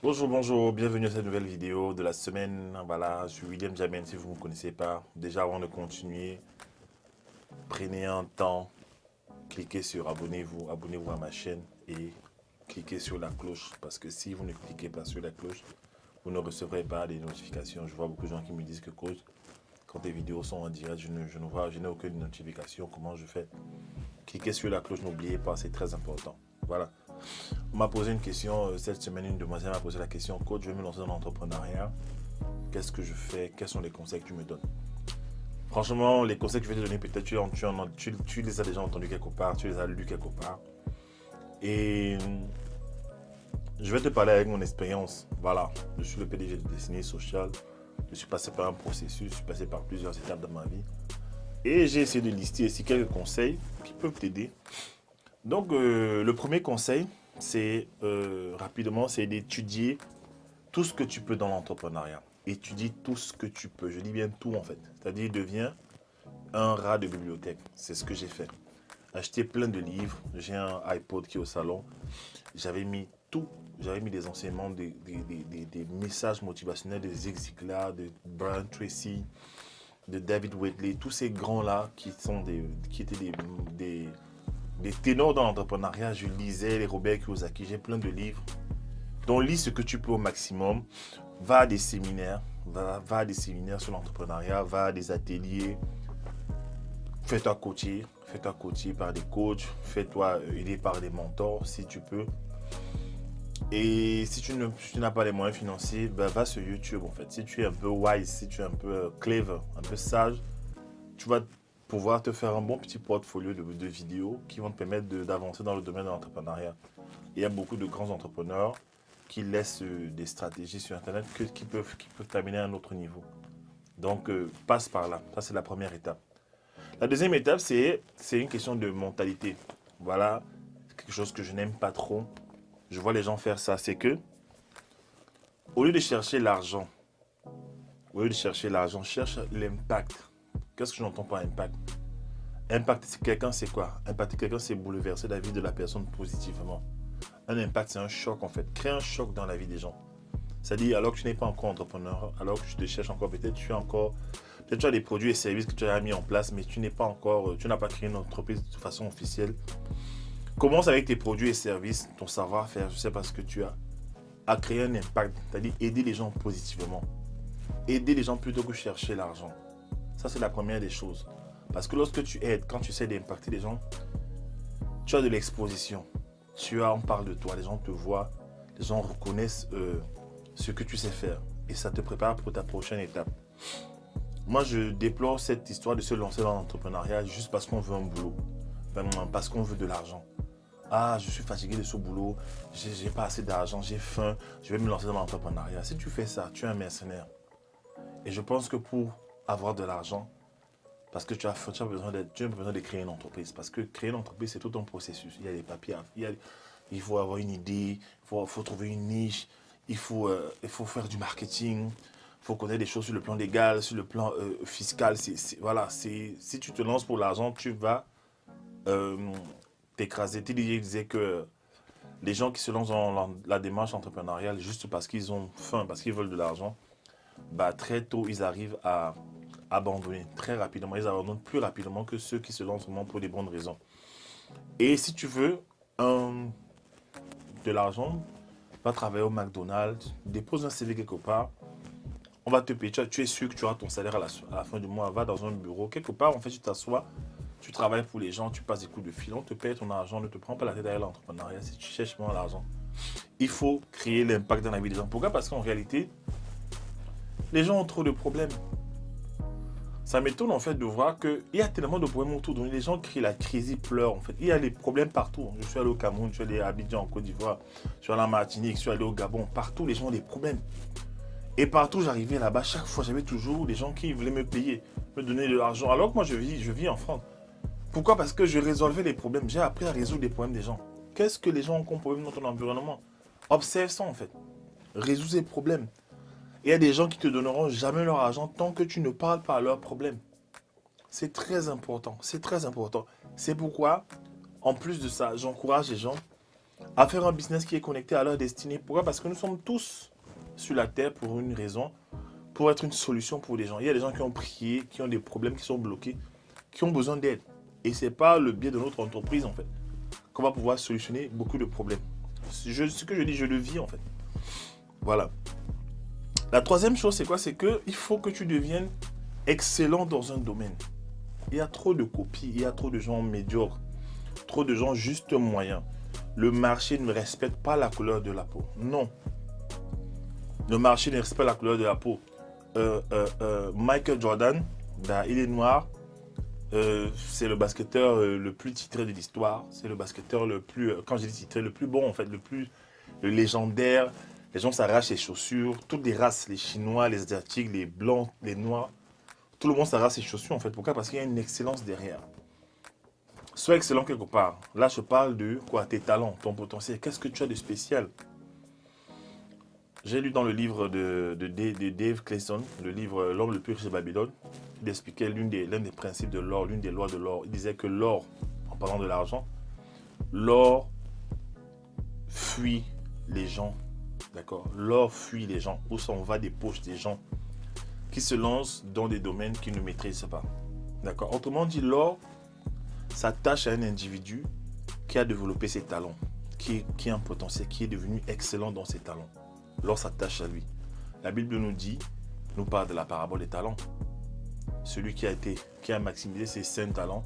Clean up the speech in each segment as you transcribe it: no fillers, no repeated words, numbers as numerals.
Bonjour, bonjour, bienvenue à cette nouvelle vidéo de la semaine. Voilà, je suis William Jamen, si vous ne me connaissez pas. Déjà, avant de continuer, prenez un temps, cliquez sur abonnez-vous, abonnez-vous à ma chaîne et cliquez sur la cloche. Parce que si vous ne cliquez pas sur la cloche, vous ne recevrez pas des notifications. Je vois beaucoup de gens qui me disent que coach, quand tes vidéos sont en direct, je n'ai aucune notification. Comment je fais? Cliquez sur la cloche, n'oubliez pas, c'est très important. Voilà. On m'a posé une question cette semaine, une demoiselle m'a posé la question, coach, je vais me lancer dans l'entrepreneuriat. Qu'est-ce que je fais? Quels sont les conseils que tu me donnes? Franchement, les conseils que je vais te donner, peut-être tu les as déjà entendus quelque part, tu les as lus quelque part. Et je vais te parler avec mon expérience. Voilà, je suis le PDG de Destiny Social. Je suis passé par un processus, je suis passé par plusieurs étapes de ma vie. Et j'ai essayé de lister ici quelques conseils qui peuvent t'aider. Donc, le premier conseil, c'est rapidement, c'est d'étudier tout ce que tu peux dans l'entrepreneuriat. Étudie tout ce que tu peux. Je dis bien tout en fait. C'est-à-dire, deviens un rat de bibliothèque. C'est ce que j'ai fait. Acheter plein de livres. J'ai un iPod qui est au salon. J'avais mis tout. J'avais mis des enseignements, des messages motivationnels de Zig Ziglar, de Brian Tracy, de David Whitley. Tous ces grands-là qui étaient des ténors dans l'entrepreneuriat. Je lisais les Robert Kiyosaki. J'ai plein de livres. Donc, lis ce que tu peux au maximum. Va à des séminaires. Va à des séminaires sur l'entrepreneuriat. Va à des ateliers. Fais-toi coacher. Fais-toi coacher par des coachs. Fais-toi aider par des mentors si tu peux. Et si tu n'as pas les moyens financiers, ben va sur YouTube en fait. Si tu es un peu wise, si tu es un peu clever, un peu sage, tu vas pouvoir te faire un bon petit portfolio de vidéos qui vont te permettre d'avancer dans le domaine de l'entrepreneuriat. Il y a beaucoup de grands entrepreneurs qui laissent des stratégies sur Internet qui peuvent t'amener à un autre niveau. Donc, passe par là. Ça, c'est la première étape. La deuxième étape, c'est une question de mentalité. Voilà, quelque chose que je n'aime pas trop. Je vois les gens faire ça. C'est que, au lieu de chercher l'argent, cherche l'impact. Qu'est-ce que j'entends par impact? Impact, c'est quelqu'un, c'est quoi? Impacter quelqu'un, c'est bouleverser la vie de la personne positivement. Un impact, c'est un choc en fait. Crée un choc dans la vie des gens. C'est-à-dire, alors que tu n'es pas encore entrepreneur, alors que tu te cherches encore, peut-être tu as des produits et services que tu as mis en place, mais tu n'as pas créé une entreprise de façon officielle. Commence avec tes produits et services, ton savoir-faire, je ne sais pas ce que tu as, à créer un impact, c'est-à-dire aider les gens positivement. Aider les gens plutôt que chercher l'argent. Ça, c'est la première des choses. Parce que lorsque tu aides, quand tu essaies d'impacter les gens, tu as de l'exposition. On parle de toi, les gens te voient, les gens reconnaissent ce que tu sais faire. Et ça te prépare pour ta prochaine étape. Moi, je déplore cette histoire de se lancer dans l'entrepreneuriat juste parce qu'on veut un boulot. Enfin, parce qu'on veut de l'argent. Ah, je suis fatigué de ce boulot, j'ai pas assez d'argent, j'ai faim, je vais me lancer dans l'entrepreneuriat. Si tu fais ça, tu es un mercenaire. Et je pense que pour avoir de l'argent, parce que tu as besoin de créer une entreprise. Parce que créer une entreprise, c'est tout un processus. Il y a des papiers, il faut avoir une idée, il faut trouver une niche, il faut faire du marketing, il faut connaître des choses sur le plan légal, sur le plan fiscal. Voilà, si tu te lances pour l'argent, tu vas euh, t'écraser. Didier disait que les gens qui se lancent dans la démarche entrepreneuriale juste parce qu'ils ont faim, parce qu'ils veulent de l'argent, bah, très tôt, ils arrivent à abandonner très rapidement. Ils abandonnent plus rapidement que ceux qui se lancent vraiment pour des bonnes raisons. Et si tu veux de l'argent, va travailler au McDonald's, dépose un CV quelque part, on va te payer. Tu es sûr que tu auras ton salaire à la fin du mois. Va dans un bureau, quelque part, en fait, tu t'assois, tu travailles pour les gens, tu passes des coups de fil, on te paye ton argent, ne te prends pas la tête derrière l'entrepreneuriat si tu cherches vraiment l'argent. Il faut créer l'impact dans la vie des gens. Pourquoi? Parce qu'en réalité, les gens ont trop de problèmes. Ça m'étonne en fait de voir qu'il y a tellement de problèmes autour de nous. Les gens crient la crise, ils pleurent en fait. Il y a des problèmes partout. Je suis allé au Cameroun, je suis allé à Abidjan en Côte d'Ivoire, je suis allé en Martinique, je suis allé au Gabon. Partout, les gens ont des problèmes. Et partout, j'arrivais là-bas, chaque fois, j'avais toujours des gens qui voulaient me payer, me donner de l'argent. Alors que moi, je vis en France. Pourquoi? Parce que je résolvais les problèmes. J'ai appris à résoudre les problèmes des gens. Qu'est-ce que les gens ont comme problème dans ton environnement? Observe ça en fait. Résous ces problèmes. Il y a des gens qui te donneront jamais leur argent tant que tu ne parles pas à leurs problèmes. C'est très important. C'est très important. C'est pourquoi, en plus de ça, j'encourage les gens. à faire un business qui est connecté à leur destinée. Pourquoi? Parce que nous sommes tous sur la terre pour une raison, pour être une solution pour des gens. Il y a des gens qui ont prié, qui ont des problèmes, qui sont bloqués, qui ont besoin d'aide. Et ce n'est pas le biais de notre entreprise, en fait, qu'on va pouvoir solutionner beaucoup de problèmes. Ce que je dis, je le vis, en fait. Voilà. La troisième chose, c'est quoi? C'est qu'il faut que tu deviennes excellent dans un domaine. Il y a trop de copies, il y a trop de gens médiocres, trop de gens juste moyens. Le marché ne respecte pas la couleur de la peau. Non. Le marché ne respecte pas la couleur de la peau. Michael Jordan, ben, il est noir. C'est le basketteur le plus titré de l'histoire. C'est le basketteur le plus, quand j'ai dit titré, le plus bon en fait, le légendaire. Les gens s'arrachent les chaussures. Toutes les races, les Chinois, les Asiatiques, les Blancs, les Noirs. Tout le monde s'arrache ses chaussures en fait. Pourquoi? Parce qu'il y a une excellence derrière. Sois excellent quelque part. Là, je parle de quoi? Tes talents, ton potentiel. Qu'est-ce que tu as de spécial? J'ai lu dans le livre de Dave Clayson, le livre L'homme le plus riche de Babylone. Il expliquait l'un des principes de l'or, l'une des lois de l'or. Il disait que l'or, en parlant de l'argent, l'or fuit les gens. D'accord? L'or fuit les gens. Où s'en va des poches des gens qui se lancent dans des domaines qu'ils ne maîtrisent pas. D'accord? Autrement dit, l'or s'attache à un individu qui a développé ses talents, qui a un potentiel, qui est devenu excellent dans ses talents. L'or s'attache à lui. La Bible nous parle de la parabole des talents. Celui qui a maximisé ses 5 talents,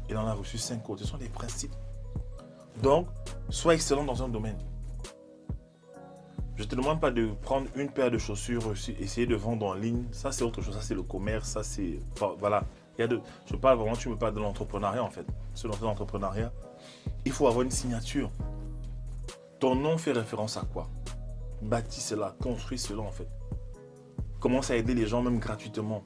il en a reçu 5 autres. Ce sont des principes. Donc, sois excellent dans un domaine. Je ne te demande pas de prendre une paire de chaussures, essayer de vendre en ligne. Ça, c'est autre chose. Ça, c'est le commerce. Ça, c'est... Enfin, voilà. Je parle vraiment, tu me parles de l'entrepreneuriat, en fait. Selon l'entrepreneuriat, il faut avoir une signature. Ton nom fait référence à quoi? Bâtis cela, construis cela, en fait. Commence à aider les gens, même gratuitement.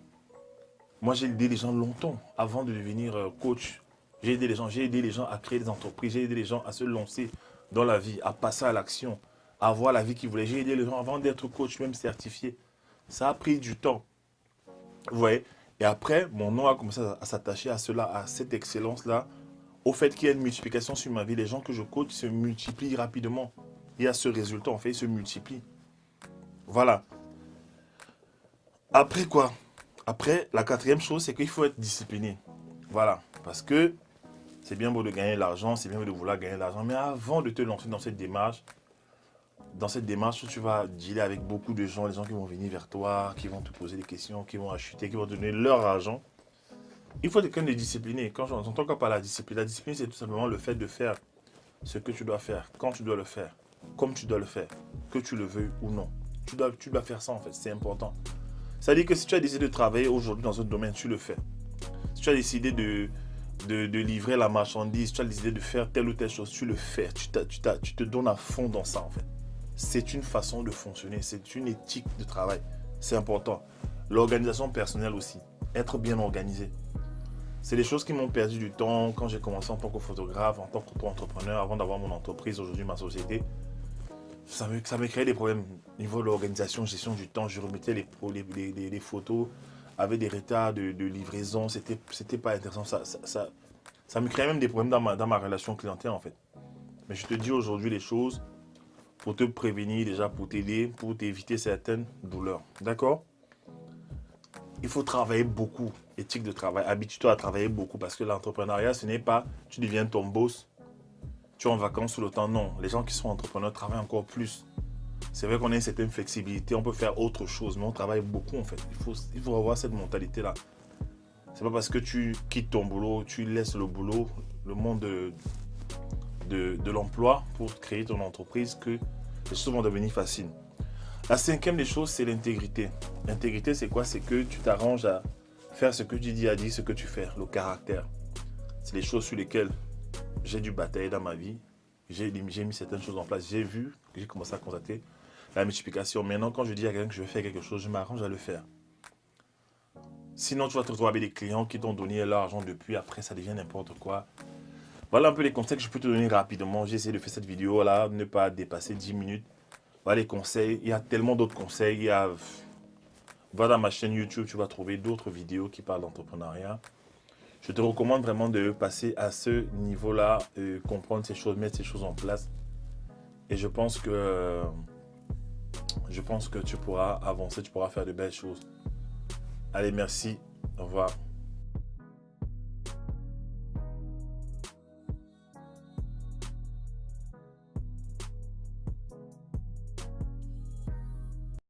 Moi, j'ai aidé les gens longtemps, avant de devenir coach. J'ai aidé les gens à créer des entreprises. J'ai aidé les gens à se lancer dans la vie, à passer à l'action, à avoir la vie qu'ils voulaient. J'ai aidé les gens avant d'être coach, même certifié. Ça a pris du temps. Vous voyez? Et après, mon nom a commencé à s'attacher à cela, à cette excellence-là, au fait qu'il y a une multiplication sur ma vie. Les gens que je coach se multiplient rapidement. Il y a ce résultat, en fait, ils se multiplient. Voilà. Après quoi? Après, la quatrième chose, c'est qu'il faut être discipliné. Voilà. Parce que c'est bien beau de gagner de l'argent, c'est bien beau de vouloir gagner de l'argent, mais avant de te lancer dans cette démarche où tu vas dealer avec beaucoup de gens, les gens qui vont venir vers toi, qui vont te poser des questions, qui vont acheter, qui vont te donner leur argent, il faut être quelqu'un de discipliné. Quand j'entends par la discipline, c'est tout simplement le fait de faire ce que tu dois faire, quand tu dois le faire, comme tu dois le faire, que tu le veuilles ou non. Tu dois faire ça en fait, c'est important. C'est-à-dire que si tu as décidé de travailler aujourd'hui dans un domaine, tu le fais. Si tu as décidé de livrer la marchandise, tu as décidé de faire telle ou telle chose, tu le fais. Tu te donnes à fond dans ça en fait. C'est une façon de fonctionner, c'est une éthique de travail. C'est important. L'organisation personnelle aussi, être bien organisé. C'est des choses qui m'ont perdu du temps quand j'ai commencé en tant que photographe, en tant qu'entrepreneur, avant d'avoir mon entreprise, aujourd'hui ma société. Ça me créait des problèmes au niveau de l'organisation, gestion du temps. Je remettais les photos avec des retards de livraison. C'était pas intéressant. Ça me créait même des problèmes dans ma relation clientèle en fait. Mais je te dis aujourd'hui les choses pour te prévenir déjà, pour t'aider, pour t'éviter certaines douleurs. D'accord? Il faut travailler beaucoup. Éthique de travail. Habitue-toi à travailler beaucoup parce que l'entrepreneuriat, ce n'est pas tu deviens ton boss, tu es en vacances tout le temps. Non, les gens qui sont entrepreneurs travaillent encore plus. C'est vrai qu'on a une certaine flexibilité, on peut faire autre chose, mais on travaille beaucoup en fait. Il faut avoir cette mentalité-là. C'est pas parce que tu quittes ton boulot, tu laisses le boulot, le monde de l'emploi pour créer ton entreprise que les choses vont devenir faciles. La cinquième des choses, c'est l'intégrité. L'intégrité, c'est quoi? C'est que tu t'arranges à faire ce que tu dis à dire, ce que tu fais, le caractère. C'est les choses sur lesquelles j'ai dû batailler dans ma vie. J'ai mis certaines choses en place. J'ai commencé à constater la multiplication. Maintenant, quand je dis à quelqu'un que je vais faire quelque chose, je m'arrange à le faire. Sinon, tu vas te retrouver avec des clients qui t'ont donné leur argent depuis. Après, ça devient n'importe quoi. Voilà un peu les conseils que je peux te donner rapidement. J'ai essayé de faire cette vidéo-là, ne pas dépasser 10 minutes. Voilà les conseils. Il y a tellement d'autres conseils. Va dans ma chaîne YouTube, tu vas trouver d'autres vidéos qui parlent d'entrepreneuriat. Je te recommande vraiment de passer à ce niveau-là, comprendre ces choses, mettre ces choses en place. Et je pense que tu pourras avancer, tu pourras faire de belles choses. Allez, merci. Au revoir.